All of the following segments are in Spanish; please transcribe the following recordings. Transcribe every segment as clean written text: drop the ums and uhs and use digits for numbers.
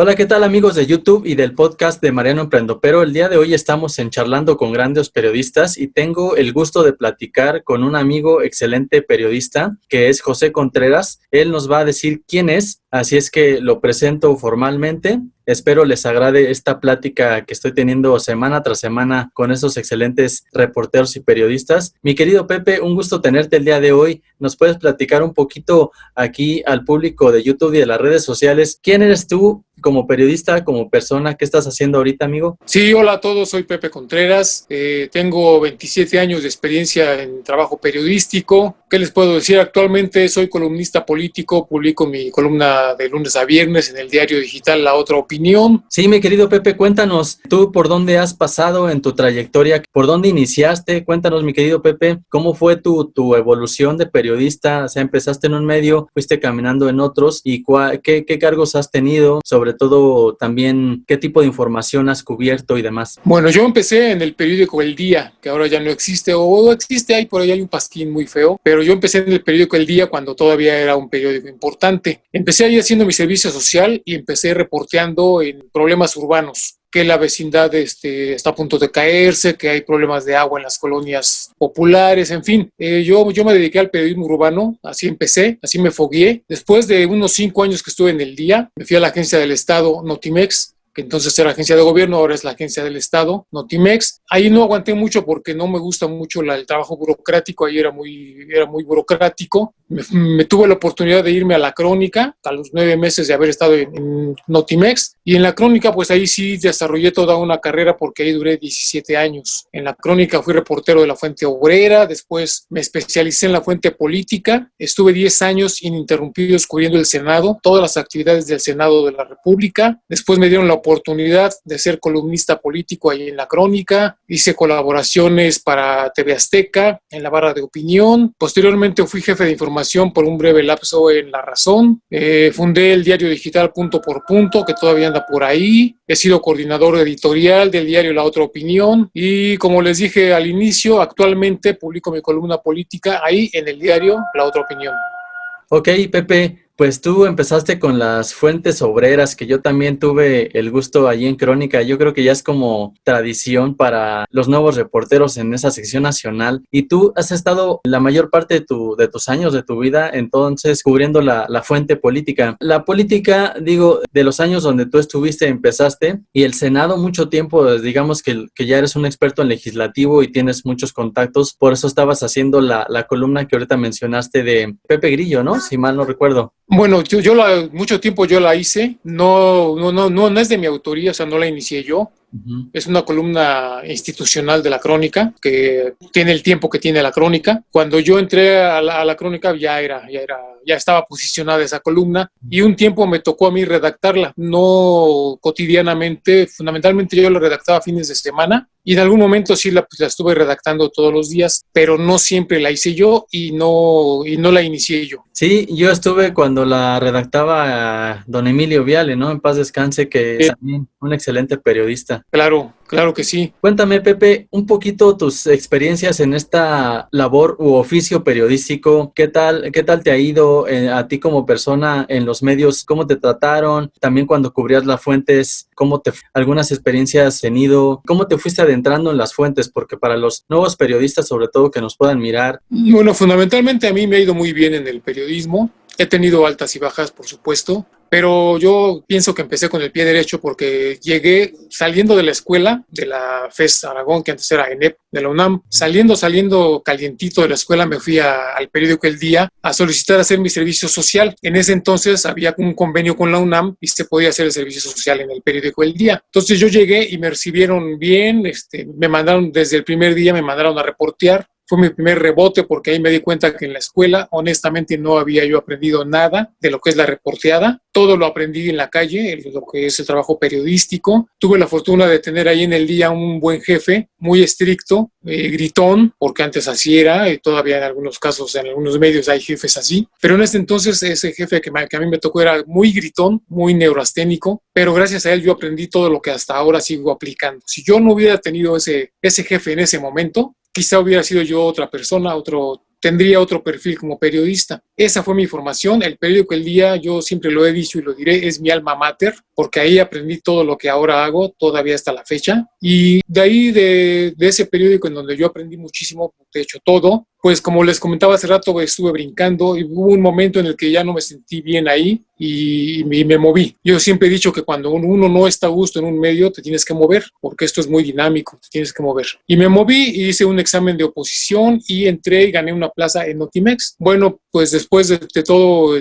Hola, ¿qué tal amigos de YouTube y del podcast de Mariano Emprendopero? El día de hoy estamos en Charlando con Grandes Periodistas y tengo el gusto de platicar con un amigo excelente periodista que es José Contreras. Él nos va a decir quién es, así es que lo presento formalmente. Espero les agrade esta plática que estoy teniendo semana tras semana con esos excelentes reporteros y periodistas. Mi querido Pepe, un gusto tenerte el día de hoy. ¿Nos puedes platicar un poquito aquí al público de YouTube y de las redes sociales? ¿Quién eres tú como periodista, como persona? ¿Qué estás haciendo ahorita, amigo? Sí, hola a todos, soy Pepe Contreras, tengo 27 años de experiencia en trabajo periodístico. ¿Qué les puedo decir? Actualmente soy columnista político, publico mi columna de lunes a viernes en el diario digital La Otra Opinión. Sí, mi querido Pepe, cuéntanos tú por dónde has pasado en tu trayectoria, por dónde iniciaste. Cuéntanos, mi querido Pepe, cómo fue tu evolución de periodista. O sea, empezaste en un medio, fuiste caminando en otros y qué cargos has tenido, sobre todo también qué tipo de información has cubierto y demás. Bueno, yo empecé en el periódico El Día, que ahora ya no existe, o existe, ahí por ahí hay un pasquín muy feo, pero yo empecé en el periódico El Día cuando todavía era un periódico importante. Empecé ahí haciendo mi servicio social y empecé reporteando en problemas urbanos, que la vecindad está a punto de caerse, que hay problemas de agua en las colonias populares, en fin. Yo me dediqué al periodismo urbano, así empecé, así me fogueé. Después de unos 5 años que estuve en El Día, me fui a la agencia del Estado, Notimex, que entonces era agencia de gobierno, ahora es la agencia del Estado, Notimex. Ahí no aguanté mucho porque no me gusta mucho el trabajo burocrático, ahí era muy burocrático. Me tuve la oportunidad de irme a La Crónica a los 9 meses de haber estado en Notimex, y en La Crónica pues ahí sí desarrollé toda una carrera porque ahí duré 17 años. En La Crónica fui reportero de La Fuente Obrera, después me especialicé en La Fuente Política, estuve 10 años ininterrumpidos cubriendo el Senado, todas las actividades del Senado de la República. Después me dieron la oportunidad de ser columnista político ahí en La Crónica, hice colaboraciones para TV Azteca, en La Barra de Opinión. Posteriormente fui jefe de información por un breve lapso en La Razón. Fundé el diario digital Punto por Punto, que todavía anda por ahí. He sido coordinador editorial del diario La Otra Opinión y, como les dije al inicio, actualmente publico mi columna política ahí en el diario La Otra Opinión. Ok, Pepe, pues tú empezaste con las fuentes obreras, que yo también tuve el gusto allí en Crónica. Yo creo que ya es como tradición para los nuevos reporteros en esa sección nacional. Y tú has estado la mayor parte de tus años de tu vida, entonces, cubriendo la fuente política. La política, digo, de los años donde tú estuviste, empezaste, y el Senado mucho tiempo, digamos que ya eres un experto en legislativo y tienes muchos contactos. Por eso estabas haciendo la columna que ahorita mencionaste de Pepe Grillo, ¿no? Si mal no recuerdo. Bueno, mucho tiempo yo la hice, no es de mi autoría, o sea, no la inicié yo. Uh-huh. Es una columna institucional de La Crónica, que tiene el tiempo que tiene La Crónica. Cuando yo entré a la Crónica ya estaba posicionada esa columna, y un tiempo me tocó a mí redactarla, no cotidianamente, fundamentalmente yo la redactaba fines de semana, y en algún momento sí la estuve redactando todos los días, pero no siempre la hice yo y no la inicié yo. Sí, yo estuve cuando la redactaba don Emilio Viale, ¿no? En paz descanse, que es también un excelente periodista. Claro que sí. Cuéntame, Pepe, un poquito tus experiencias en esta labor u oficio periodístico. Qué tal te ha ido a ti como persona en los medios? ¿Cómo te trataron? También cuando cubrías las fuentes, algunas experiencias has tenido? ¿Cómo te fuiste adentrando en las fuentes? Porque para los nuevos periodistas, sobre todo, que nos puedan mirar. Bueno, fundamentalmente a mí me ha ido muy bien en el periodismo. He tenido altas y bajas, por supuesto, pero yo pienso que empecé con el pie derecho porque llegué saliendo de la escuela, de la FES Aragón, que antes era ENEP, de la UNAM, saliendo calientito de la escuela, me fui al periódico El Día a solicitar hacer mi servicio social. En ese entonces había un convenio con la UNAM y se podía hacer el servicio social en el periódico El Día. Entonces yo llegué y me recibieron bien, me mandaron desde el primer día, me mandaron a reportear. Fue mi primer rebote porque ahí me di cuenta que en la escuela, honestamente, no había yo aprendido nada de lo que es la reporteada. Todo lo aprendí en la calle, lo que es el trabajo periodístico. Tuve la fortuna de tener ahí en El Día un buen jefe, muy estricto, gritón, porque antes así era, y todavía en algunos casos, en algunos medios hay jefes así. Pero en ese entonces, ese jefe que a mí me tocó era muy gritón, muy neurasténico, pero gracias a él yo aprendí todo lo que hasta ahora sigo aplicando. Si yo no hubiera tenido ese jefe en ese momento, quizá hubiera sido yo otra persona, otro tendría otro perfil como periodista. Esa fue mi formación. El periódico El Día, yo siempre lo he dicho y lo diré, es mi alma mater, porque ahí aprendí todo lo que ahora hago, todavía hasta la fecha. Y de ahí, de ese periódico en donde yo aprendí muchísimo, de hecho todo, pues como les comentaba hace rato, estuve brincando y hubo un momento en el que ya no me sentí bien ahí y me moví. Yo siempre he dicho que cuando uno no está a gusto en un medio, te tienes que mover, porque esto es muy dinámico, te tienes que mover. Y me moví y hice un examen de oposición y entré y gané una plaza en Notimex. Bueno, pues después de todo,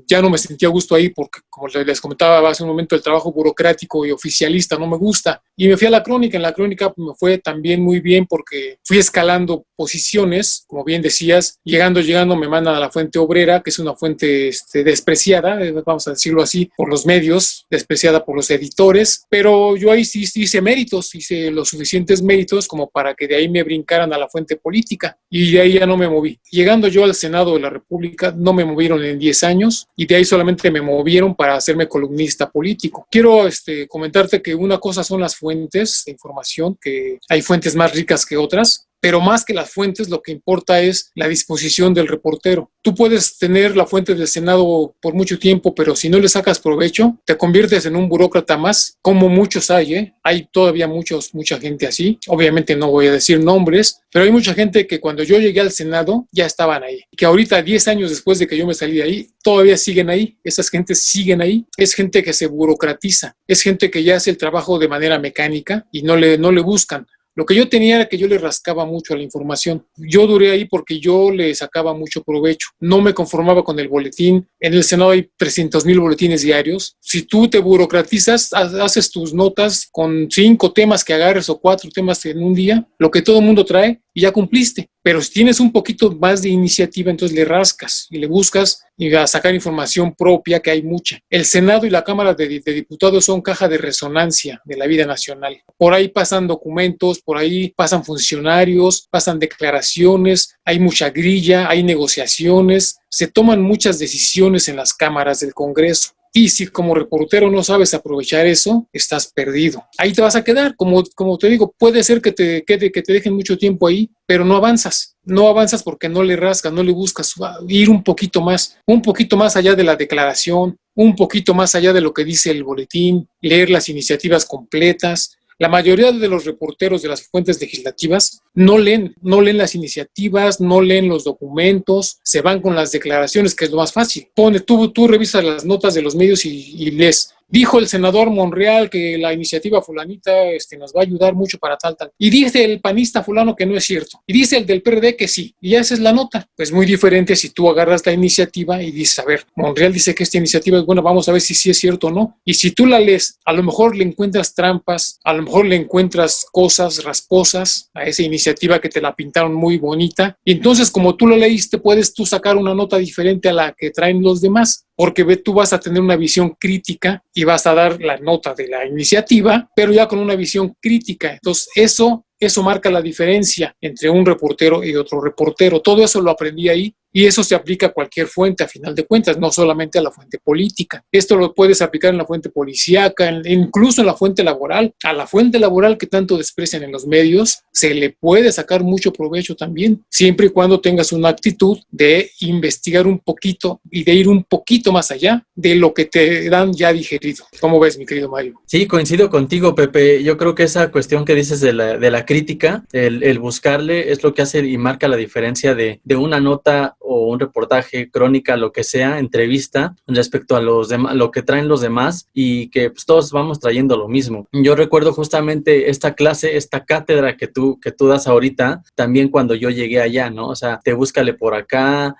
ya no me sentía a gusto ahí porque, como les comentaba hace un momento, el trabajo burocrático y oficialista no me gusta. Y me fui a la Crónica. En la Crónica me fue también muy bien porque fui escalando posiciones, como bien decías, llegando me mandan a la Fuente Obrera, que es una fuente despreciada, vamos a decirlo así, por los medios, despreciada por los editores, pero yo ahí sí hice méritos, hice los suficientes méritos como para que de ahí me brincaran a la fuente política y de ahí ya no me moví. Llegando yo al Senado de la República, no me movieron en 10 años y de ahí solamente me movieron para hacerme columnista político. Quiero comentarte que una cosa son las fuentes de información, que hay fuentes más ricas que otras, pero más que las fuentes, lo que importa es la disposición del reportero. Tú puedes tener la fuente del Senado por mucho tiempo, pero si no le sacas provecho, te conviertes en un burócrata más, como muchos hay, Hay todavía mucha gente así. Obviamente no voy a decir nombres, pero hay mucha gente que cuando yo llegué al Senado ya estaban ahí. Que ahorita, 10 años después de que yo me salí de ahí, todavía siguen ahí. Esas gentes siguen ahí. Es gente que se burocratiza. Es gente que ya hace el trabajo de manera mecánica y no le buscan. Lo que yo tenía era que yo le rascaba mucho a la información. Yo duré ahí porque yo le sacaba mucho provecho. No me conformaba con el boletín. En el Senado hay 300,000 boletines diarios. Si tú te burocratizas, haces tus notas con 5 temas que agarres o 4 temas en un día, lo que todo el mundo trae, y ya cumpliste. Pero si tienes un poquito más de iniciativa, entonces le rascas y le buscas y a sacar información propia, que hay mucha. El Senado y la Cámara de Diputados son caja de resonancia de la vida nacional. Por ahí pasan documentos, por ahí pasan funcionarios, pasan declaraciones, hay mucha grilla, hay negociaciones, se toman muchas decisiones en las cámaras del Congreso. Y si como reportero no sabes aprovechar eso, estás perdido. Ahí te vas a quedar. Como te digo, puede ser que te dejen mucho tiempo ahí, pero no avanzas. No avanzas porque no le rascas, no le buscas ir un poquito más allá de la declaración, un poquito más allá de lo que dice el boletín, leer las iniciativas completas. La mayoría de los reporteros de las fuentes legislativas no leen las iniciativas, no leen los documentos, se van con las declaraciones, que es lo más fácil. Tú revisas las notas de los medios y lees. Dijo el senador Monreal que la iniciativa fulanita nos va a ayudar mucho para tal. Y dice el panista fulano que no es cierto. Y dice el del PRD que sí. Y ya esa es la nota. Pues muy diferente si tú agarras la iniciativa y dices, a ver, Monreal dice que esta iniciativa es buena, vamos a ver si sí es cierto o no. Y si tú la lees, a lo mejor le encuentras trampas, a lo mejor le encuentras cosas rasposas a esa iniciativa que te la pintaron muy bonita. Y entonces, como tú lo leíste, puedes tú sacar una nota diferente a la que traen los demás. Porque tú vas a tener una visión crítica y vas a dar la nota de la iniciativa, pero ya con una visión crítica. Entonces, eso marca la diferencia entre un reportero y otro reportero. Todo eso lo aprendí ahí y eso se aplica a cualquier fuente, a final de cuentas, no solamente a la fuente política. Esto lo puedes aplicar en la fuente policíaca, incluso en la fuente laboral. A la fuente laboral que tanto desprecian en los medios, se le puede sacar mucho provecho también, siempre y cuando tengas una actitud de investigar un poquito y de ir un poquito más allá de lo que te dan ya digerido. ¿Cómo ves, mi querido Mario? Sí, coincido contigo, Pepe. Yo creo que esa cuestión que dices de la crítica, el buscarle, es lo que hace y marca la diferencia de una nota o un reportaje, crónica, lo que sea, entrevista, respecto a los demás, lo que traen los demás, y que pues, todos vamos trayendo lo mismo. Yo recuerdo justamente esta clase, esta cátedra que tú das ahorita, también cuando yo llegué allá, ¿no? O sea, te búscale por acá,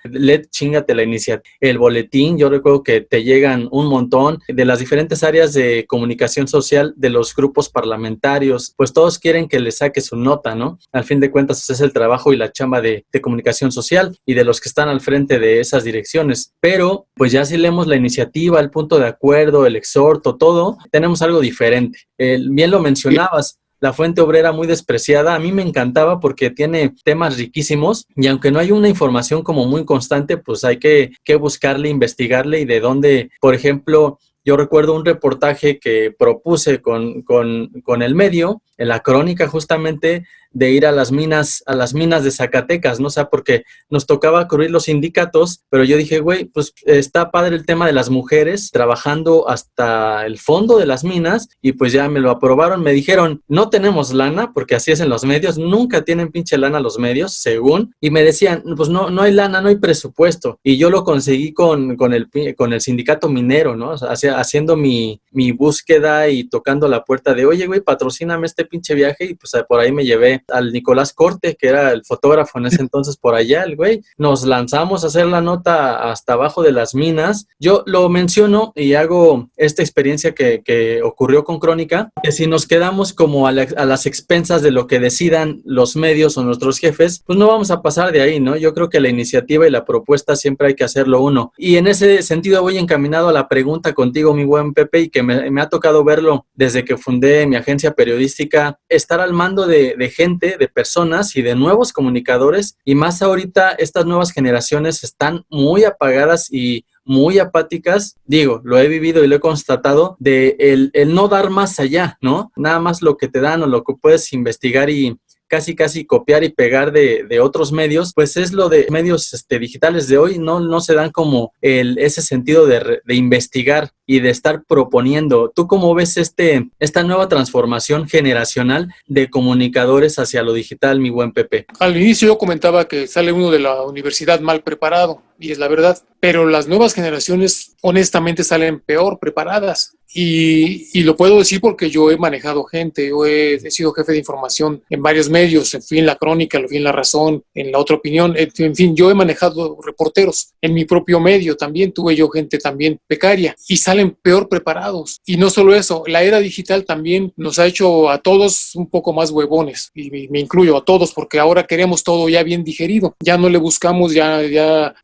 chíngate la iniciativa, el boletín. Yo recuerdo que te llegan un montón de las diferentes áreas de comunicación social de los grupos parlamentarios, pues todos quieren que les saque su nota, ¿no? Al fin de cuentas, es el trabajo y la chamba de comunicación social y de los que están al frente de esas direcciones. Pero, pues ya si leemos la iniciativa, el punto de acuerdo, el exhorto, todo, tenemos algo diferente. Bien lo mencionabas. La Fuente Obrera, muy despreciada, a mí me encantaba porque tiene temas riquísimos y aunque no hay una información como muy constante, pues hay que buscarle, investigarle y de dónde, por ejemplo, yo recuerdo un reportaje que propuse con el medio en la crónica justamente de ir a las minas de Zacatecas, ¿no? O sea, porque nos tocaba cubrir los sindicatos, pero yo dije, güey, pues está padre el tema de las mujeres trabajando hasta el fondo de las minas y pues ya me lo aprobaron, me dijeron, no tenemos lana, porque así es en los medios, nunca tienen pinche lana los medios, según, y me decían, pues no hay lana, no hay presupuesto, y yo lo conseguí con el sindicato minero, ¿no? O sea, haciendo mi búsqueda y tocando la puerta de, oye, güey, patrocíname este pinche viaje, y pues por ahí me llevé al Nicolás Corte, que era el fotógrafo en ese entonces por allá, el güey, nos lanzamos a hacer la nota hasta abajo de las minas. Yo lo menciono y hago esta experiencia que ocurrió con Crónica, que si nos quedamos como a las expensas de lo que decidan los medios o nuestros jefes, pues no vamos a pasar de ahí, ¿no? Yo creo que la iniciativa y la propuesta siempre hay que hacerlo uno. Y en ese sentido voy encaminado a la pregunta contigo, mi buen Pepe, y que me ha tocado verlo desde que fundé mi agencia periodística, estar al mando de gente, de personas y de nuevos comunicadores, y más ahorita estas nuevas generaciones están muy apagadas y muy apáticas. Digo, lo he vivido y lo he constatado, de el no dar más allá, ¿no? Nada más lo que te dan o lo que puedes investigar y casi copiar y pegar de otros medios, pues es lo de medios digitales de hoy, no se dan como ese sentido de investigar y de estar proponiendo. ¿Tú cómo ves esta nueva transformación generacional de comunicadores hacia lo digital, mi buen Pepe? Al inicio yo comentaba que sale uno de la universidad mal preparado, y es la verdad, pero las nuevas generaciones honestamente salen peor preparadas. Y lo puedo decir porque yo he manejado gente, yo he sido jefe de información en varios medios, fui en La Crónica, lo fui en La Razón, en La Otra Opinión, en fin, yo he manejado reporteros en mi propio medio también, tuve yo gente también becaria y salen peor preparados. Y no solo eso, la era digital también nos ha hecho a todos un poco más huevones, y me incluyo a todos, porque ahora queremos todo ya bien digerido, ya no le buscamos, ya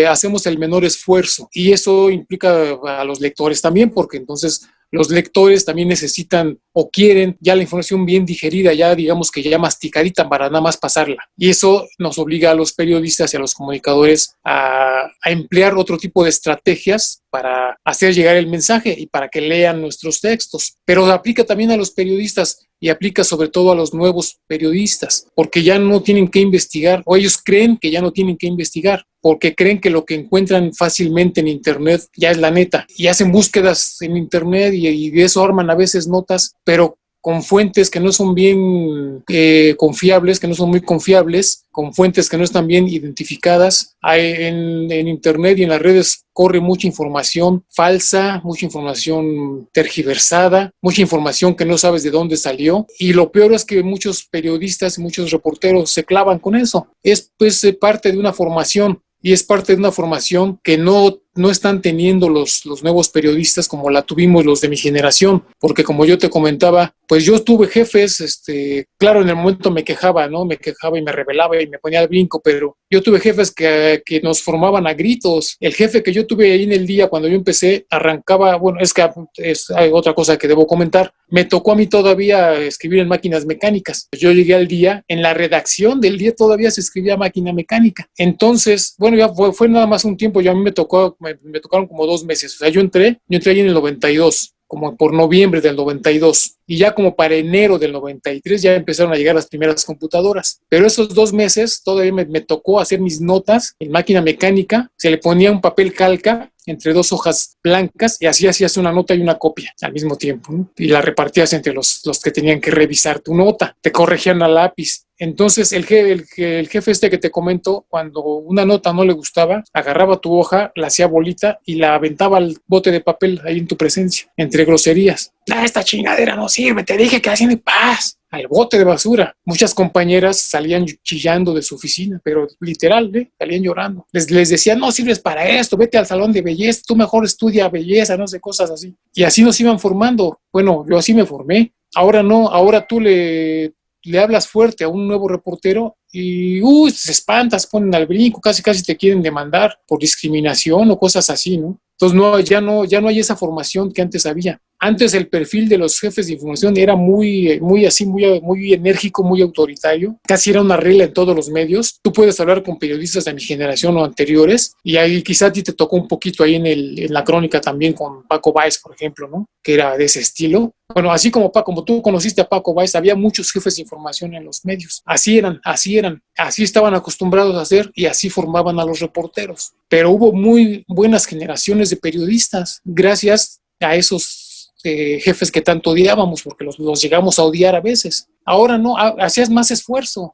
hacemos el menor esfuerzo, y eso implica a los lectores también, porque entonces los lectores también necesitan o quieren ya la información bien digerida, ya digamos que ya masticadita para nada más pasarla. Y eso nos obliga a los periodistas y a los comunicadores a emplear otro tipo de estrategias para hacer llegar el mensaje y para que lean nuestros textos. Pero aplica también a los periodistas y aplica sobre todo a los nuevos periodistas, porque ya no tienen que investigar, o ellos creen que ya no tienen que investigar, porque creen que lo que encuentran fácilmente en internet ya es la neta, y hacen búsquedas en internet y de eso arman a veces notas, pero con fuentes que no son bien confiables, que no son muy confiables, con fuentes que no están bien identificadas. En internet y en las redes corre mucha información falsa, mucha información tergiversada, mucha información que no sabes de dónde salió, y lo peor es que muchos periodistas y muchos reporteros se clavan con eso. Es pues parte de una formación, y es parte de una formación que no están teniendo los nuevos periodistas como la tuvimos los de mi generación, porque como yo te comentaba, pues yo tuve jefes, claro, en el momento me quejaba, ¿no? Me quejaba y me rebelaba y me ponía al brinco, pero yo tuve jefes que nos formaban a gritos. El jefe que yo tuve ahí en el día cuando yo empecé arrancaba, bueno, hay otra cosa que debo comentar, me tocó a mí todavía escribir en máquinas mecánicas. Yo llegué al día, en la redacción del día todavía se escribía máquina mecánica. Entonces, bueno, ya fue nada más un tiempo, yo a mí me tocaron como 2 meses. O sea, yo entré ahí en el 92, como por noviembre del 92, y ya como para enero del 93 ya empezaron a llegar las primeras computadoras. Pero esos 2 meses todavía me tocó hacer mis notas en máquina mecánica, se le ponía un papel calca entre 2 hojas blancas y así hacías una nota y una copia al mismo tiempo, ¿no? Y la repartías entre los que tenían que revisar tu nota, te corregían a lápiz. Entonces el jefe este que te comento, cuando una nota no le gustaba, agarraba tu hoja, la hacía bolita y la aventaba al bote de papel ahí en tu presencia, entre groserías. Esta chingadera no sirve, te dije que hacían en paz. Al bote de basura. Muchas compañeras salían chillando de su oficina, pero literal, salían llorando. Les decían, no sirves para esto, vete al salón de belleza, tú mejor estudia belleza, no sé, cosas así. Y así nos iban formando. Bueno, yo así me formé. Ahora no, ahora tú le hablas fuerte a un nuevo reportero y se espantas, ponen al brinco, casi te quieren demandar por discriminación o cosas así, ¿no? Entonces ya no hay esa formación que antes había. Antes el perfil de los jefes de información era muy enérgico, muy autoritario. Casi era una regla en todos los medios. Tú puedes hablar con periodistas de mi generación o anteriores y ahí quizá a ti te tocó un poquito ahí en la crónica también con Paco Báez, por ejemplo, ¿no? Que era de ese estilo. Bueno, así como tú conociste a Paco Báez, había muchos jefes de información en los medios. Así eran, así estaban acostumbrados a hacer y así formaban a los reporteros. Pero hubo muy buenas generaciones de periodistas gracias a esos jefes que tanto odiábamos, porque los llegamos a odiar a veces. Ahora no, hacías más esfuerzo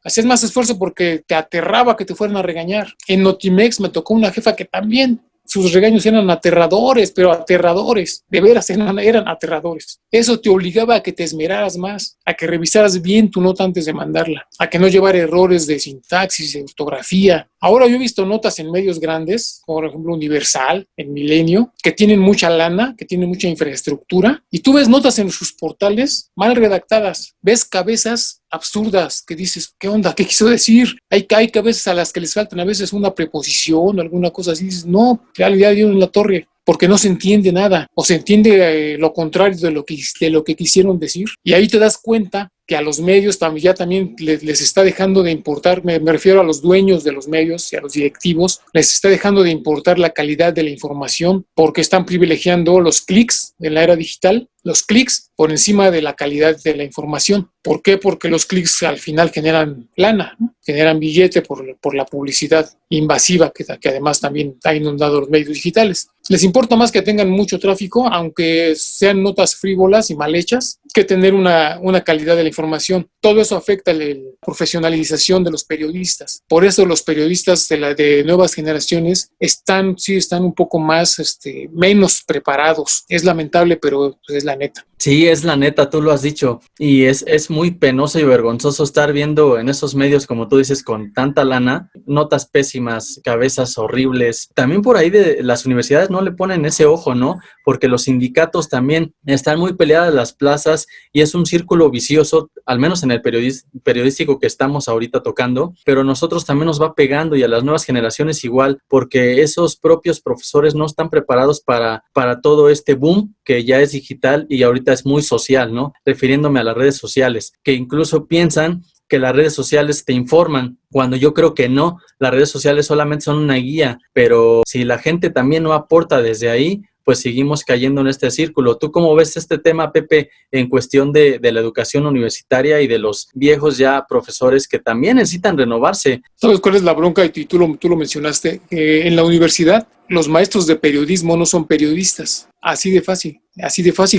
porque te aterraba que te fueran a regañar. En Notimex me tocó una jefa que también sus regaños eran aterradores, pero aterradores, de veras eran aterradores. Eso te obligaba a que te esmeraras más, a que revisaras bien tu nota antes de mandarla, a que no llevara errores de sintaxis, de ortografía. Ahora yo he visto notas en medios grandes, como por ejemplo Universal, en Milenio, que tienen mucha lana, que tienen mucha infraestructura, y tú ves notas en sus portales mal redactadas, ves cabezas absurdas que dices, ¿qué onda? ¿Qué quiso decir? Hay cabezas a las que les faltan a veces una preposición o alguna cosa así, dices, no, ya dio en la torre, porque no se entiende nada, o se entiende lo contrario de lo que quisieron decir, y ahí te das cuenta que a los medios también les está dejando de importar, me refiero a los dueños de los medios y a los directivos, les está dejando de importar la calidad de la información porque están privilegiando los clics en la era digital, los clics por encima de la calidad de la información. ¿Por qué? Porque los clics al final generan lana, ¿no? Generan billete por la publicidad invasiva que además también ha inundado los medios digitales. Les importa más que tengan mucho tráfico, aunque sean notas frívolas y mal hechas, que tener una calidad de la información. Todo eso afecta la profesionalización de los periodistas. Por eso los periodistas de nuevas generaciones están un poco más, menos preparados. Es lamentable, pero es la neta. Sí, es la neta, tú lo has dicho, y es muy penoso y vergonzoso estar viendo en esos medios, como tú dices, con tanta lana, notas pésimas, cabezas horribles. También por ahí de las universidades no le ponen ese ojo, ¿no? Porque los sindicatos también están muy peleadas las plazas y es un círculo vicioso, al menos en el periodístico que estamos ahorita tocando, pero a nosotros también nos va pegando y a las nuevas generaciones igual, porque esos propios profesores no están preparados para todo este boom que ya es digital y ahorita es muy social, ¿no? Refiriéndome a las redes sociales, que incluso piensan que las redes sociales te informan, cuando yo creo que no, las redes sociales solamente son una guía, pero si la gente también no aporta desde ahí, pues seguimos cayendo en este círculo. ¿Tú cómo ves este tema, Pepe, en cuestión de la educación universitaria y de los viejos ya profesores que también necesitan renovarse? ¿Sabes cuál es la bronca? Y tú lo mencionaste. En la universidad, los maestros de periodismo no son periodistas. Así de fácil,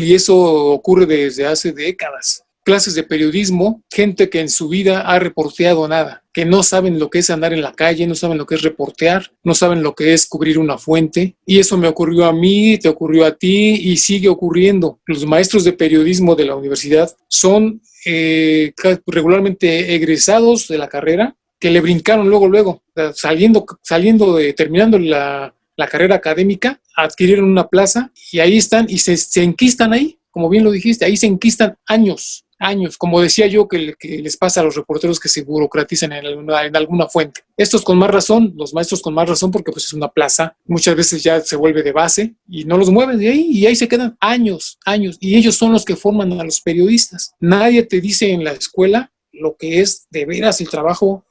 y eso ocurre desde hace décadas. Clases de periodismo, gente que en su vida ha reporteado nada, que no saben lo que es andar en la calle, no saben lo que es reportear, no saben lo que es cubrir una fuente. Y eso me ocurrió a mí, te ocurrió a ti y sigue ocurriendo. Los maestros de periodismo de la universidad son regularmente egresados de la carrera, que le brincaron luego, terminando la carrera académica, adquirieron una plaza y ahí están y se enquistan ahí, como bien lo dijiste, ahí se enquistan años, como decía yo que les pasa a los reporteros que se burocratizan en alguna fuente. Estos con más razón, los maestros con más razón, porque pues es una plaza, muchas veces ya se vuelve de base y no los mueven de ahí y ahí se quedan años, y ellos son los que forman a los periodistas. Nadie te dice en la escuela lo que es de veras el trabajo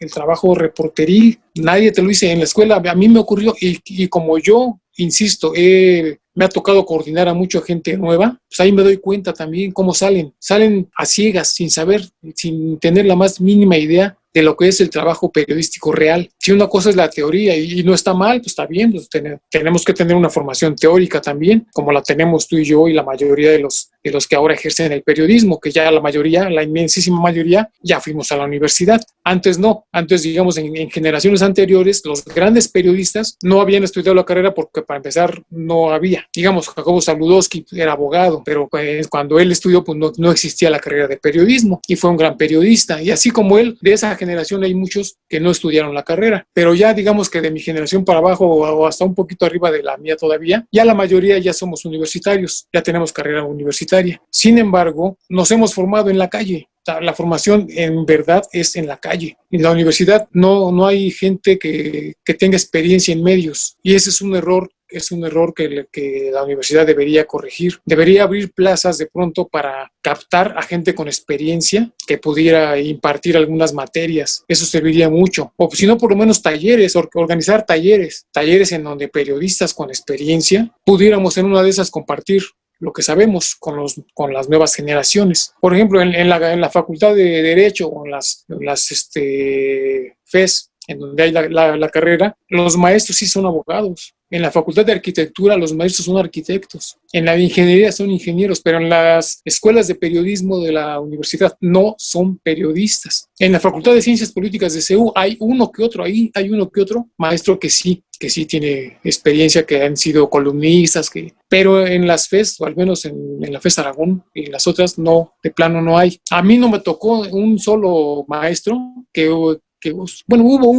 reporteril. Nadie te lo dice en la escuela. A mí me ocurrió y como yo, insisto, me ha tocado coordinar a mucha gente nueva, pues ahí me doy cuenta también cómo salen a ciegas, sin saber, sin tener la más mínima idea de lo que es el trabajo periodístico real. Si una cosa es la teoría y no está mal, pues está bien, pues tenemos que tener una formación teórica también, como la tenemos tú y yo y la mayoría de los que ahora ejercen el periodismo, que ya la inmensísima mayoría, ya fuimos a la universidad. Antes no, digamos en generaciones anteriores, los grandes periodistas no habían estudiado la carrera porque para empezar no había. Digamos, Jacobo Zabludowski era abogado, pero pues, cuando él estudió pues no existía la carrera de periodismo y fue un gran periodista. Y así como él, de esa generación hay muchos que no estudiaron la carrera, pero ya digamos que de mi generación para abajo o hasta un poquito arriba de la mía todavía, ya la mayoría ya somos universitarios, ya tenemos carrera universitaria. Sin embargo, nos hemos formado en la calle. La formación en verdad es en la calle. En la universidad no hay gente que tenga experiencia en medios y ese es un error es un error que la universidad debería corregir. Debería abrir plazas de pronto para captar a gente con experiencia que pudiera impartir algunas materias. Eso serviría mucho. O si no, por lo menos talleres, organizar talleres en donde periodistas con experiencia pudiéramos en una de esas compartir lo que sabemos con las nuevas generaciones. Por ejemplo, en la Facultad de Derecho o en las FES, en donde hay la carrera, los maestros sí son abogados. En la Facultad de Arquitectura los maestros son arquitectos. En la de Ingeniería son ingenieros, pero en las escuelas de periodismo de la universidad no son periodistas. En la Facultad de Ciencias Políticas de CEU hay uno que otro maestro que sí tiene experiencia, que han sido columnistas, pero en las FES, o al menos en la FES Aragón y en las otras, no, de plano no hay. A mí no me tocó un solo maestro bueno, hubo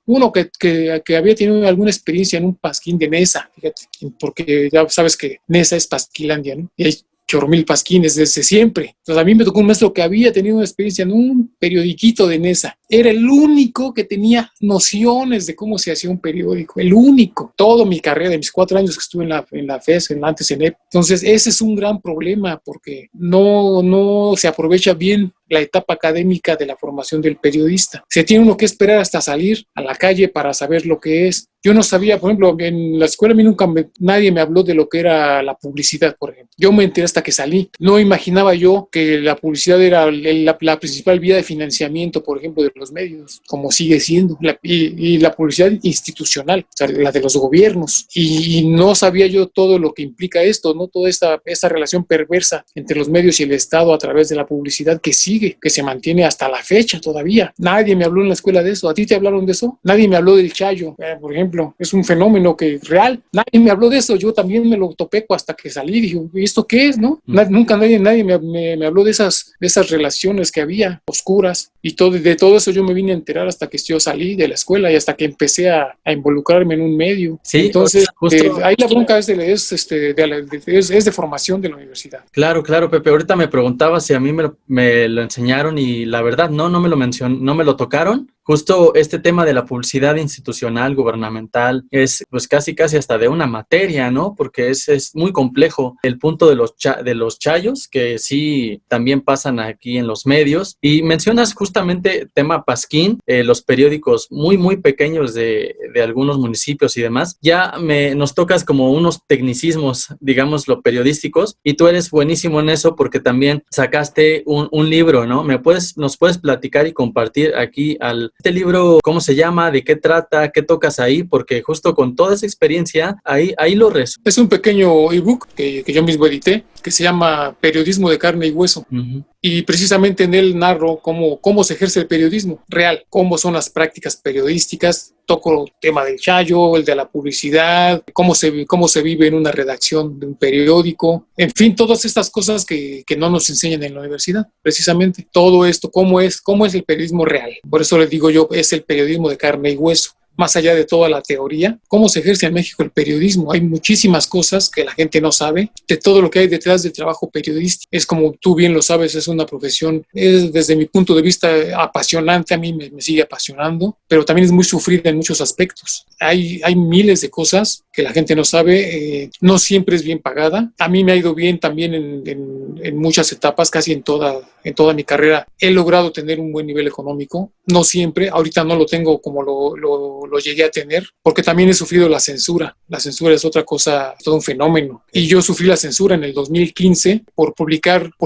uno que había tenido alguna experiencia en un pasquín de Nesa, fíjate, porque ya sabes que Nesa es Pasquilandia, ¿no? Y hay chorromil pasquines desde siempre. Entonces a mí me tocó un maestro que había tenido una experiencia en un periodiquito de Nesa. Era el único que tenía nociones de cómo se hacía un periódico, el único. Toda mi carrera, de mis 4 años que estuve en la FES, antes en EP. Entonces ese es un gran problema porque no se aprovecha bien la etapa académica de la formación del periodista. Se tiene uno que esperar hasta salir a la calle para saber lo que es. Yo no sabía, por ejemplo, en la escuela a mí nadie me habló de lo que era la publicidad, por ejemplo. Yo me enteré hasta que salí. No imaginaba yo que la publicidad era la principal vía de financiamiento, por ejemplo, de los medios, como sigue siendo. Y la publicidad institucional, o sea, la de los gobiernos. Y no sabía yo todo lo que implica esto, ¿no? Toda esta relación perversa entre los medios y el Estado a través de la publicidad que se mantiene hasta la fecha todavía. Nadie me habló en la escuela de eso. ¿A ti te hablaron de eso? Nadie me habló del Chayo, por ejemplo. Es un fenómeno que real. Nadie me habló de eso. Yo también me lo topé hasta que salí. Dije, ¿y esto qué es, no? Nunca nadie me habló de esas relaciones que había oscuras. Y de todo eso yo me vine a enterar hasta que yo salí de la escuela y hasta que empecé a involucrarme en un medio. Sí, entonces, ahí la bronca es de formación de la universidad. Claro, Pepe. Ahorita me preguntaba si a mí me lo enseñaron y la verdad no me lo no me lo tocaron. Justo este tema de la publicidad institucional, gubernamental, es pues casi hasta de una materia, ¿no? Porque es muy complejo el punto de los chayos, que sí también pasan aquí en los medios. Y mencionas justamente tema Pasquín, los periódicos muy pequeños de algunos municipios y demás. Ya nos tocas como unos tecnicismos, digámoslo, periodísticos, y tú eres buenísimo en eso porque también sacaste un libro, ¿no? ¿Nos puedes platicar y compartir aquí este libro, cómo se llama, de qué trata, qué tocas ahí? Porque justo con toda esa experiencia, ahí lo resumo. Es un pequeño ebook que yo mismo edité, que se llama Periodismo de carne y hueso. Uh-huh. Y precisamente en él narro cómo se ejerce el periodismo real, cómo son las prácticas periodísticas. Toco el tema del Chayo, el de la publicidad, cómo se vive en una redacción de un periódico, en fin, todas estas cosas que no nos enseñan en la universidad, precisamente. Todo esto, cómo es el periodismo real. Por eso les digo yo, es el periodismo de carne y hueso. Más allá de toda la teoría, cómo se ejerce en México el periodismo. Hay muchísimas cosas que la gente no sabe de todo lo que hay detrás del trabajo periodístico. Es como tú bien lo sabes, es una profesión, desde mi punto de vista, apasionante. A mí me sigue apasionando, pero también es muy sufrida en muchos aspectos. Hay miles de cosas que la gente no sabe, no siempre es bien pagada. A mí me ha ido bien también en muchas etapas, casi en toda mi carrera. He logrado tener un buen nivel económico, no siempre, ahorita no lo tengo como lo llegué a tener, porque también he sufrido la censura. La censura es otra cosa, todo un fenómeno. Y yo sufrí la censura en el 2015 por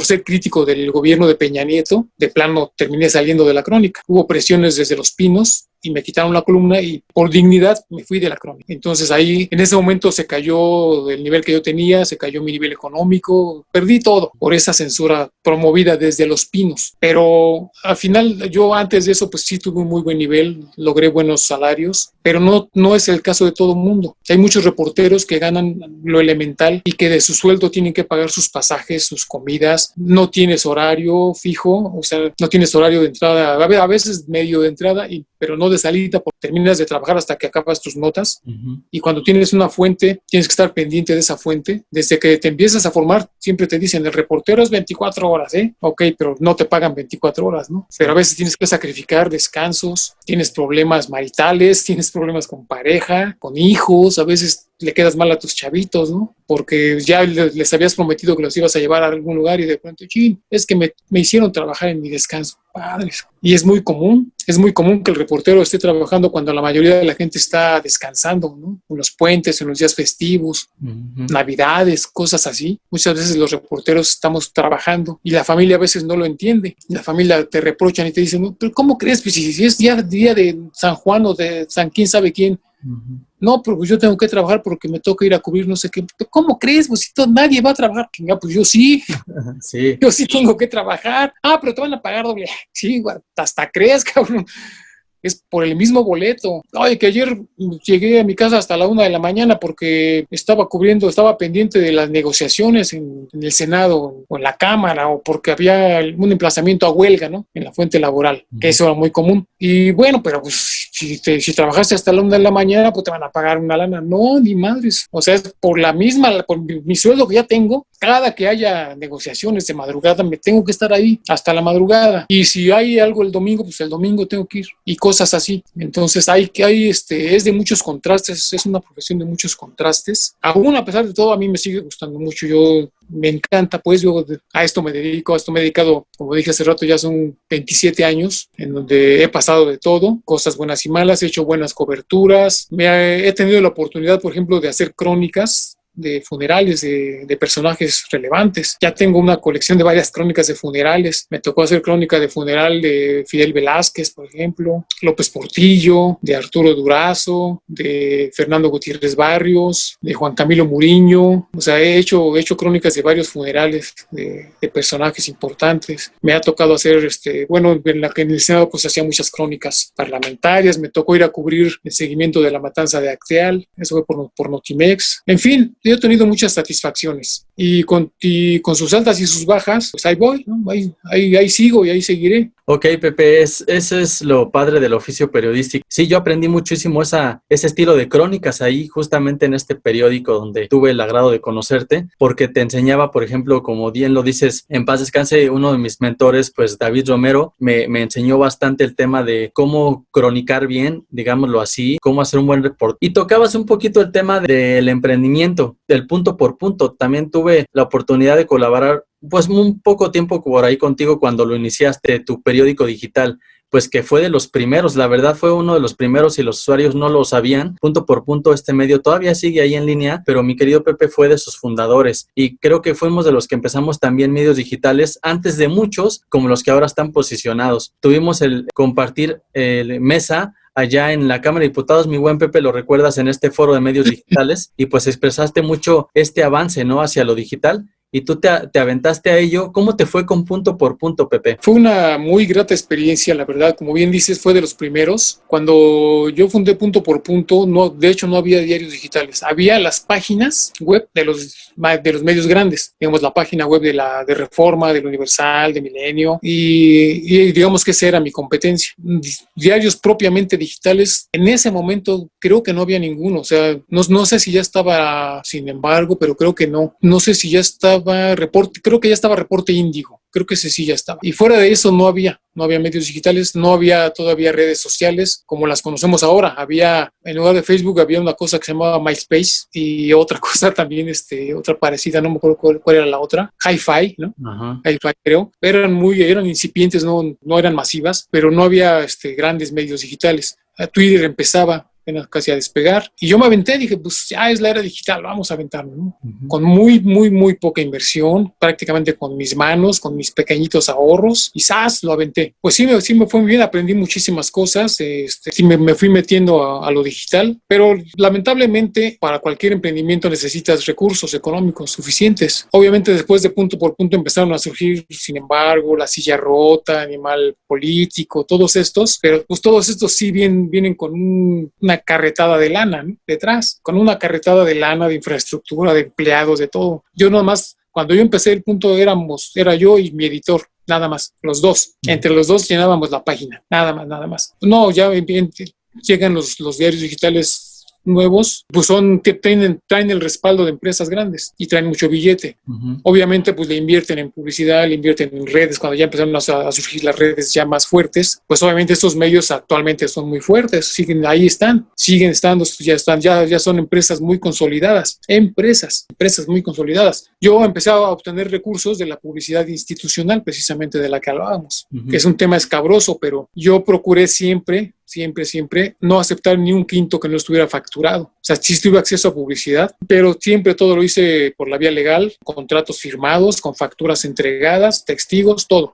ser crítico del gobierno de Peña Nieto. De plano terminé saliendo de la Crónica. Hubo presiones desde Los Pinos y me quitaron la columna y por dignidad me fui de la Crónica. Entonces ahí, en ese momento se cayó el nivel que yo tenía, se cayó mi nivel económico, perdí todo por esa censura promovida desde Los Pinos. Pero al final, yo antes de eso, pues sí tuve un muy buen nivel, logré buenos salarios, pero no es el caso de todo el mundo. Hay muchos reporteros que ganan lo elemental y que de su sueldo tienen que pagar sus pasajes, sus comidas, no tienes horario fijo, o sea, no tienes horario de entrada, a veces medio de entrada, pero no de salida, porque terminas de trabajar hasta que acabas tus notas. Uh-huh. Y cuando tienes una fuente, tienes que estar pendiente de esa fuente. Desde que te empiezas a formar, siempre te dicen, el reportero es 24 horas, ¿eh? Ok, pero no te pagan 24 horas, ¿no? Pero a veces tienes que sacrificar descansos, tienes problemas maritales, tienes problemas con pareja, con hijos, a veces le quedas mal a tus chavitos, ¿no? Porque ya les habías prometido que los ibas a llevar a algún lugar y de pronto, chin, es que me hicieron trabajar en mi descanso. Padres. Y es muy común que el reportero esté trabajando cuando la mayoría de la gente está descansando, ¿no? En los puentes, en los días festivos, navidades, cosas así. Muchas veces los reporteros estamos trabajando y la familia a veces no lo entiende. La familia te reprochan y te dicen, no, pero ¿cómo crees? Pues si es día de San Juan o de San quién sabe quién. No, pero pues yo tengo que trabajar porque me toca ir a cubrir no sé qué. ¿Cómo crees? Pues si nadie va a trabajar. Pues yo sí. Sí. Yo sí tengo que trabajar. Ah, pero te van a pagar doble. Sí, hasta crees, cabrón. Es por el mismo boleto. Oye, que ayer llegué a mi casa hasta la 1 de la mañana porque estaba pendiente de las negociaciones en el Senado o en la Cámara, o porque había un emplazamiento a huelga, ¿no? En la fuente laboral, que eso era muy común. Y bueno, pero pues si trabajaste hasta la 1 de la mañana, pues te van a pagar una lana. No, ni madres. O sea, es por mi sueldo que ya tengo. Cada que haya negociaciones de madrugada, me tengo que estar ahí hasta la madrugada. Y si hay algo el domingo, pues el domingo tengo que ir. Y cosas así. Entonces es de muchos contrastes, es una profesión de muchos contrastes. Aún a pesar de todo, a mí me sigue gustando mucho. Me encanta, pues yo a esto me he dedicado, como dije hace rato, ya son 27 años en donde he pasado de todo, cosas buenas y malas, he hecho buenas coberturas, he tenido la oportunidad, por ejemplo, de hacer crónicas de funerales de personajes relevantes. Ya tengo una colección de varias crónicas de funerales. Me tocó hacer crónica de funeral de Fidel Velázquez, por ejemplo, López Portillo, de Arturo Durazo, de Fernando Gutiérrez Barrios, de Juan Camilo Muriño. O sea, he hecho crónicas de varios funerales de personajes importantes. Me ha tocado hacer, en el Senado pues hacía muchas crónicas parlamentarias. Me tocó ir a cubrir el seguimiento de la matanza de Acteal. Eso fue por Notimex. En fin, yo he tenido muchas satisfacciones y con sus altas y sus bajas, pues ahí voy, ¿no? Ahí sigo y ahí seguiré. Ok, Pepe, eso es lo padre del oficio periodístico. Sí, yo aprendí muchísimo ese estilo de crónicas ahí, justamente en este periódico donde tuve el agrado de conocerte, porque te enseñaba, por ejemplo, como bien lo dices, en paz descanse, uno de mis mentores, pues David Romero, me enseñó bastante el tema de cómo cronicar bien, digámoslo así, cómo hacer un buen reporte. Y tocabas un poquito el tema del emprendimiento, del punto por punto. También tuve la oportunidad de colaborar pues un poco tiempo por ahí contigo cuando lo iniciaste, tu periódico digital, pues que fue de los primeros, la verdad fue uno de los primeros y los usuarios no lo sabían. Punto por punto, este medio todavía sigue ahí en línea, pero mi querido Pepe fue de sus fundadores y creo que fuimos de los que empezamos también medios digitales antes de muchos como los que ahora están posicionados. Tuvimos el compartir mesa allá en la Cámara de Diputados, mi buen Pepe, lo recuerdas en este foro de medios digitales y pues expresaste mucho este avance, ¿no? Hacia lo digital. Y tú te aventaste a ello. ¿Cómo te fue con punto por punto, Pepe? Fue una muy grata experiencia, la verdad. Como bien dices, fue de los primeros. Cuando yo fundé Punto por Punto, de hecho no había diarios digitales. Había las páginas web de los medios grandes. Digamos, la página web de Reforma, del Universal, de Milenio. Y digamos que esa era mi competencia. Diarios propiamente digitales, en ese momento creo que no había ninguno. O sea, no sé si ya estaba Sin Embargo, pero creo que no. No sé si ya estaba creo que ya estaba Reporte Índigo, creo que ese sí ya estaba. Y fuera de eso no había medios digitales, no había todavía redes sociales como las conocemos ahora. En lugar de Facebook había una cosa que se llamaba MySpace y otra cosa también, otra parecida, no me acuerdo cuál era la otra, Hi-Fi, ¿no? Ajá. Hi-Fi creo, eran incipientes, no eran masivas, pero no había grandes medios digitales. Twitter empezaba casi a despegar. Y yo me aventé, dije, pues ya es la era digital, vamos a aventarlo, ¿no? Uh-huh. Con muy, muy, muy poca inversión, prácticamente con mis manos, con mis pequeñitos ahorros, y ¡zas! Lo aventé. Pues sí me fue muy bien, aprendí muchísimas cosas, sí me fui metiendo a lo digital, pero lamentablemente para cualquier emprendimiento necesitas recursos económicos suficientes. Obviamente después de Punto por Punto empezaron a surgir, Sin Embargo, La Silla Rota, Animal Político, todos estos, pero pues todos estos sí vienen con una carretada de lana, ¿no? Detrás, con una carretada de lana, de infraestructura, de empleados, de todo. Yo nomás, cuando yo empecé el punto, era yo y mi editor, nada más, los dos. Entre los dos llenábamos la página, nada más. No, ya llegan los diarios digitales nuevos, pues traen el respaldo de empresas grandes y traen mucho billete. Uh-huh. Obviamente, pues le invierten en publicidad, le invierten en redes. Cuando ya empezaron a surgir las redes ya más fuertes, pues obviamente estos medios actualmente son muy fuertes, siguen estando, ya son empresas muy consolidadas, empresas muy consolidadas. Yo empecé a obtener recursos de la publicidad institucional, precisamente de la que hablábamos, uh-huh, que es un tema escabroso, pero yo procuré siempre no aceptar ni un quinto que no estuviera facturado. O sea, sí tuve acceso a publicidad, pero siempre todo lo hice por la vía legal, contratos firmados, con facturas entregadas, testigos, todo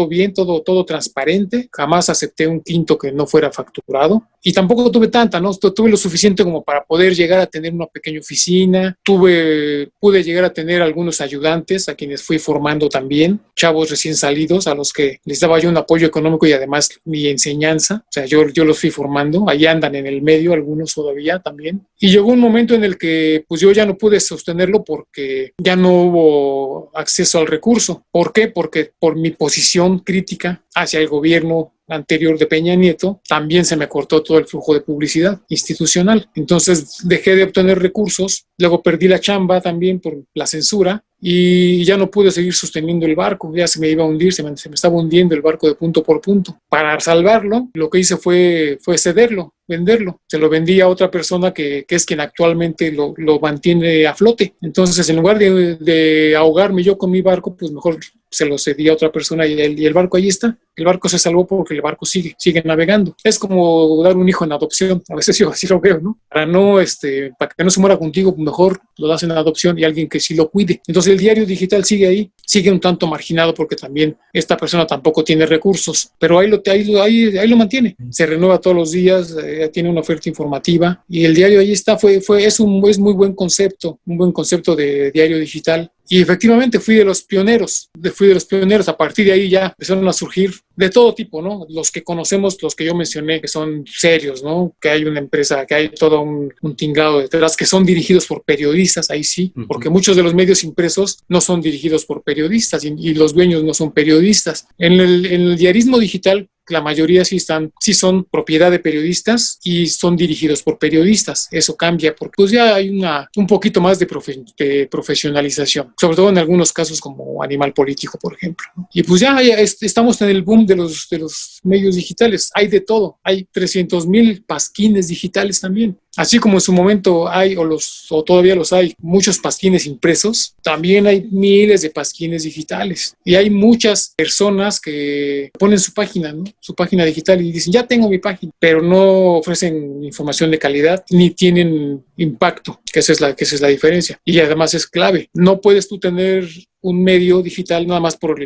bien, todo transparente. Jamás acepté un quinto que no fuera facturado. Y tampoco tuve tanta, ¿no? Tuve lo suficiente como para poder llegar a tener una pequeña oficina. Pude llegar a tener algunos ayudantes a quienes fui formando también, chavos recién salidos a los que les daba yo un apoyo económico y además mi enseñanza. O sea, yo los fui formando, ahí andan en el medio, algunos todavía también. Y llegó un momento en el que pues yo ya no pude sostenerlo porque ya no hubo acceso al recurso. ¿Por qué? Porque por mi posición crítica hacia el gobierno anterior de Peña Nieto, también se me cortó todo el flujo de publicidad institucional. Entonces dejé de obtener recursos, luego perdí la chamba también por la censura y ya no pude seguir sosteniendo el barco, ya se me iba a hundir, se me estaba hundiendo el barco de punto por punto. Para salvarlo, lo que hice fue cederlo, venderlo. Se lo vendí a otra persona que es quien actualmente lo mantiene a flote. Entonces, en lugar de ahogarme yo con mi barco, pues mejor se lo cedí a otra persona y el barco ahí está. El barco se salvó porque el barco sigue navegando. Es como dar un hijo en adopción. A veces yo así lo veo, ¿no? Para que no se muera contigo, mejor lo das en adopción y alguien que sí lo cuide. Entonces el diario digital sigue ahí, sigue un tanto marginado porque también esta persona tampoco tiene recursos, pero ahí lo mantiene. Se renueva todos los días, tiene una oferta informativa y el diario ahí está. Es muy buen concepto, un buen concepto de diario digital. Y efectivamente fui de los pioneros. A partir de ahí ya empezaron a surgir de todo tipo, ¿no? Los que conocemos, los que yo mencioné, que son serios, ¿no? Que hay una empresa, que hay todo un tinglado detrás, que son dirigidos por periodistas, ahí sí, porque muchos de los medios impresos no son dirigidos por periodistas y los dueños no son periodistas. En el diarismo digital, la mayoría sí son propiedad de periodistas y son dirigidos por periodistas. Eso cambia porque pues ya hay un poquito más de profesionalización, sobre todo en algunos casos como Animal Político, por ejemplo, ¿no? Y pues ya estamos en el boom de los medios digitales. Hay de todo. Hay 300,000 pasquines digitales también. Así como en su momento hay, o todavía los hay, muchos pasquines impresos, también hay miles de pasquines digitales. Y hay muchas personas que ponen su página, ¿no? Su página digital y dicen, ya tengo mi página, pero no ofrecen información de calidad ni tienen impacto, que esa es la diferencia. Y además es clave. No puedes tú tener un medio digital nada más por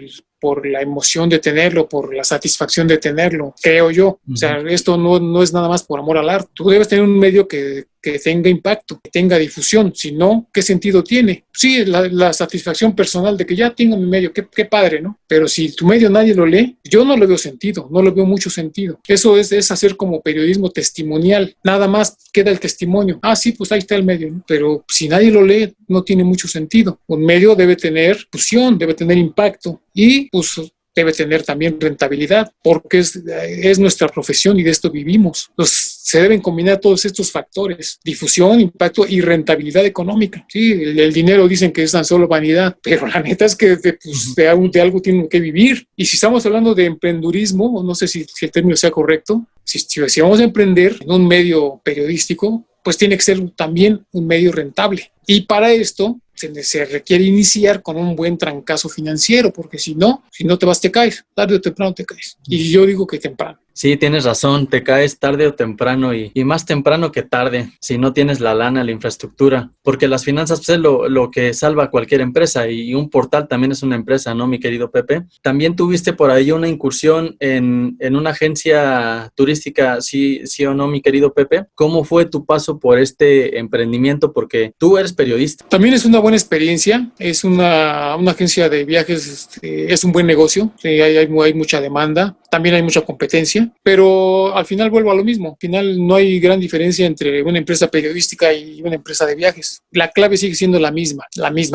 la emoción de tenerlo, por la satisfacción de tenerlo, creo yo. O sea, esto no es nada más por amor al arte. Tú debes tener un medio que tenga impacto, que tenga difusión. Si no, ¿qué sentido tiene? Sí, la satisfacción personal de que ya tengo mi medio, qué padre, ¿no? Pero si tu medio nadie lo lee, yo no le veo sentido, no le veo mucho sentido. Eso es hacer como periodismo testimonial. Nada más queda el testimonio. Ah, sí, pues ahí está el medio, ¿no? Pero si nadie lo lee, no tiene mucho sentido. Un medio debe tener difusión, debe tener impacto y pues debe tener también rentabilidad, porque es nuestra profesión y de esto vivimos. Entonces, se deben combinar todos estos factores: difusión, impacto y rentabilidad económica. Sí, el dinero dicen que es tan solo vanidad, pero la neta es que de algo tienen que vivir. Y si estamos hablando de emprendurismo, no sé si el término sea correcto, si vamos a emprender en un medio periodístico, pues tiene que ser también un medio rentable. Y para esto se requiere iniciar con un buen trancazo financiero, porque si no te vas, te caes. Tarde o temprano te caes. Y yo digo que temprano. Sí, tienes razón, te caes tarde o temprano y más temprano que tarde si no tienes la lana, la infraestructura, porque las finanzas pues, es lo que salva a cualquier empresa y un portal también es una empresa, ¿no, mi querido Pepe? También tuviste por ahí una incursión en una agencia turística, ¿sí o no, mi querido Pepe? ¿Cómo fue tu paso por este emprendimiento? Porque tú eres periodista. También es una buena experiencia, es una agencia de viajes, es un buen negocio, sí, hay mucha demanda. también hay mucha competencia, pero al final vuelvo a lo mismo. Al final no hay gran diferencia entre una empresa periodística y una empresa de viajes. La clave sigue siendo la misma.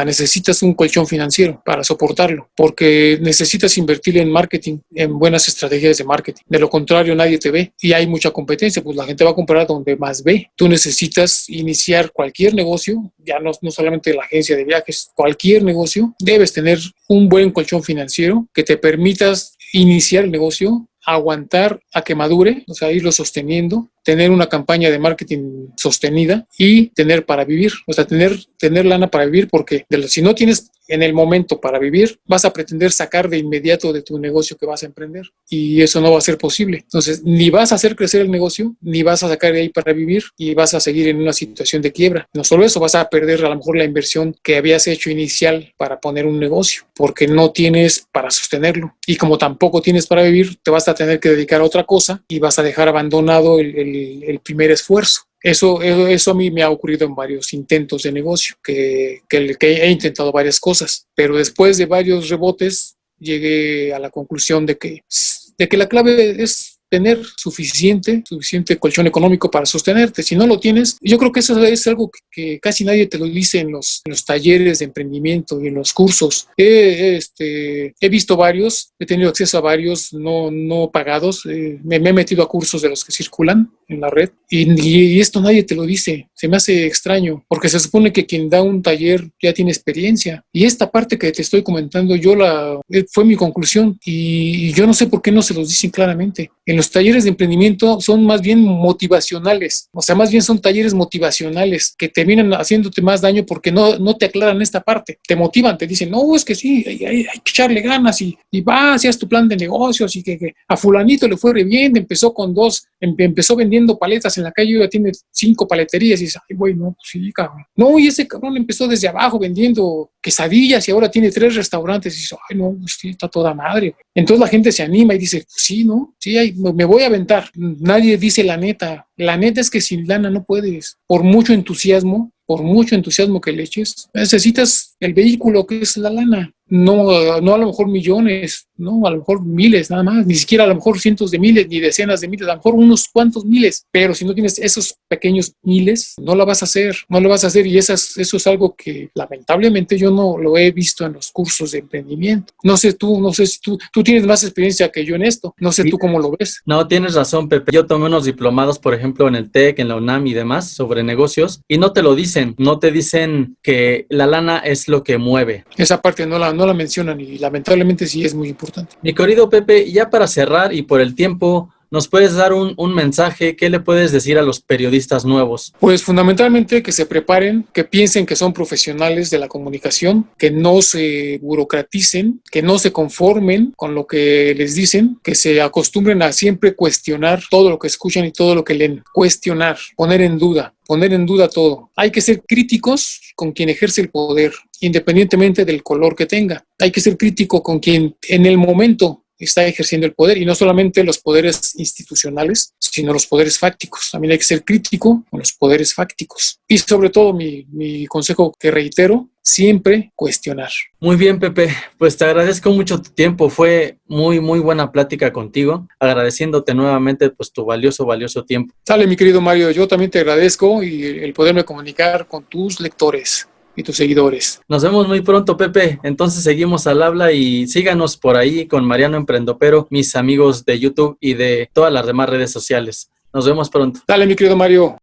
Necesitas un colchón financiero para soportarlo, porque necesitas invertir en marketing, en buenas estrategias de marketing. De lo contrario, nadie te ve y hay mucha competencia, pues la gente va a comprar donde más ve. Tú necesitas iniciar cualquier negocio, ya no solamente la agencia de viajes, cualquier negocio, debes tener un buen colchón financiero que te permitas iniciar el negocio, aguantar a que madure, o sea, irlo sosteniendo, tener una campaña de marketing sostenida y tener para vivir, o sea, tener lana para vivir, porque si no tienes en el momento para vivir, vas a pretender sacar de inmediato de tu negocio que vas a emprender y eso no va a ser posible. Entonces, ni vas a hacer crecer el negocio, ni vas a sacar de ahí para vivir y vas a seguir en una situación de quiebra. No solo eso, vas a perder a lo mejor la inversión que habías hecho inicial para poner un negocio, porque no tienes para sostenerlo. Y como tampoco tienes para vivir, te vas a tener que dedicar a otra cosa y vas a dejar abandonado el primer esfuerzo. Eso a mí me ha ocurrido en varios intentos de negocio, que he intentado varias cosas, pero después de varios rebotes llegué a la conclusión de que la clave es tener suficiente colchón económico para sostenerte. Si no lo tienes, yo creo que eso es algo que casi nadie te lo dice en los talleres de emprendimiento y en los cursos. He visto varios, he tenido acceso a varios no pagados, me he metido a cursos de los que circulan en la red y esto nadie te lo dice. Se me hace extraño porque se supone que quien da un taller ya tiene experiencia y esta parte que te estoy comentando fue mi conclusión y yo no sé por qué no se los dicen claramente. En los talleres de emprendimiento son más bien motivacionales, o sea, más bien son talleres motivacionales que terminan haciéndote más daño porque no te aclaran esta parte. Te motivan, te dicen, no, es que sí, hay que echarle ganas y vas y haz tu plan de negocios y que a fulanito le fue re bien, empezó vendiendo paletas en la calle y ya tiene 5 paleterías y dices, ay, güey, no, pues sí, cabrón. No, y ese cabrón empezó desde abajo vendiendo quesadillas y ahora tiene 3 restaurantes y dices, ay, no, pues sí, está toda madre. Entonces la gente se anima y dice, pues sí, ¿no? Sí, me voy a aventar. Nadie dice la neta. La neta es que sin lana no puedes. Por mucho entusiasmo que le eches, necesitas el vehículo que es la lana. No a lo mejor millones, no, a lo mejor miles nada más, ni siquiera a lo mejor cientos de miles, ni decenas de miles, a lo mejor unos cuantos miles, pero si no tienes esos pequeños miles, no lo vas a hacer y eso es algo que lamentablemente yo no lo he visto en los cursos de emprendimiento. No sé si tú tienes más experiencia que yo en esto, no sé tú cómo lo ves. No, tienes razón, Pepe. Yo tomé unos diplomados, por ejemplo, en el TEC, en la UNAM y demás, sobre negocios, y no te lo dicen, no te dicen que la lana es lo que mueve. Esa parte no la mencionan y lamentablemente sí es muy importante. Mi querido Pepe, ya para cerrar y por el tiempo, ¿nos puedes dar un mensaje? ¿Qué le puedes decir a los periodistas nuevos? Pues fundamentalmente que se preparen, que piensen que son profesionales de la comunicación, que no se burocraticen, que no se conformen con lo que les dicen, que se acostumbren a siempre cuestionar todo lo que escuchan y todo lo que leen. Cuestionar, poner en duda todo. Hay que ser críticos con quien ejerce el poder, independientemente del color que tenga. Hay que ser crítico con quien en el momento está ejerciendo el poder, y no solamente los poderes institucionales, sino los poderes fácticos. También hay que ser crítico con los poderes fácticos. Y sobre todo, mi consejo que reitero, siempre cuestionar. Muy bien, Pepe, pues te agradezco mucho tu tiempo, fue muy, muy buena plática contigo, agradeciéndote nuevamente pues tu valioso tiempo. Sale, mi querido Mario, yo también te agradezco y el poderme comunicar con tus lectores y tus seguidores. Nos vemos muy pronto, Pepe. Entonces seguimos al habla y síganos por ahí con Mariano Emprendopero, mis amigos de YouTube y de todas las demás redes sociales. Nos vemos pronto. Dale, mi querido Mario.